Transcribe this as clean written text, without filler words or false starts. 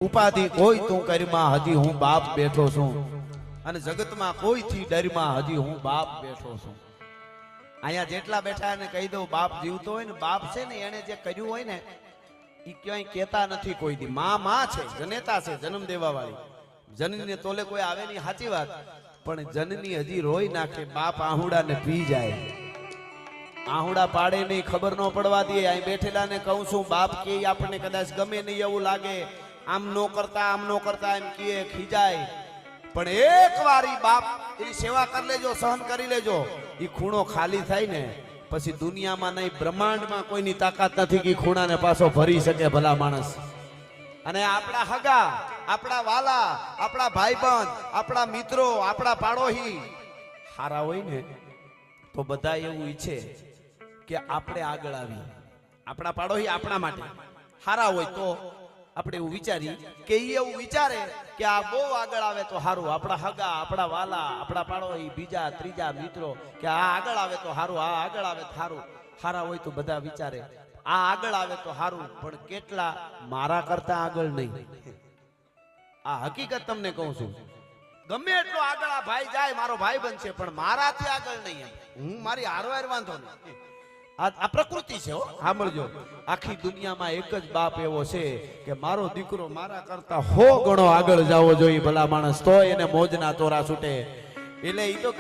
ઉપાધિ કોઈ તું કરમાં હજી હું બાપ બેઠો છું અને જગતમાં કોઈથી ડરમાં હજી હું બાપ બેઠો છું। અહીંયા જેટલા બેઠા એને કહી દઉં બાપ જીવતો હોય ને બાપ છે ને એને જે કર્યું હોય ને એ ક્યાંય કહેતા નથી કોઈ દી। માં છે, જનેતા છે, જન્મ દેવા વાળી, જનનીને તોલે કોઈ આવે નહીં, સાચી વાત, પણ જનની હજી રોઈ નાખે, બાપ આહુડાને પી જાય, આહુડા પાડે નહીં, ખબર ન પડવા દે। અહીં બેઠેલાને કહું છું બાપ કે આપણને કદાચ ગમે નહીં એવું લાગે, આમ નો કરતા એમ કહે, ખીજાય, પણ એક વારી બાપ એની સેવા કરી લેજો, સહન કરી લેજો, એ ખૂણો ખાલી થાય ને પછી દુનિયામાં નહીં બ્રહ્માંડમાં કોઈની તાકાત નથી કે ખૂણાને પાછો ભરી શકે ભલા માણસ। અને આપણા હગા, આપણા વાલા, આપણા ભાઈબંધ, આપણા મિત્રો, આપણા પાડોશી હારા હોય ને તો બધા એવું ઈચ્છે કે આપણે આગળ આવીએ, આપણા પાડોશી આપણા માટે હારા હોય તો આપણે એવું વિચારી કે એ એવું વિચારે કે આ બહુ આગળ આવે તો સારું, આપણા હગા, આપણા વાલા, આપણા પાડોશી, બીજા ત્રીજા મિત્રો કે આ આગળ આવે તો સારું, આ આગળ આવે તો સારું, સારા હોય તો બધા વિચારે આ આગળ આવે તો સારું, પણ કેટલા મારા કરતા આગળ નહીં। આ હકીકત તમને કહું છું, ગમે એટલો આગળ આ ભાઈ જાય, મારો ભાઈ બનશે, પણ મારાથી આગળ નહીં, હું મારી હારવાર વાંધો નહીં। આ પ્રકૃતિ છે, સાંભળજો, આખી દુનિયામાં એક જ બાપ એવો છે કે મારો દીકરો મારા કરતા 100 ગણો આગળ જવો જોઈએ ભલા માણસ, તો એને મોજના તોરા છૂટે। એટલે એ તો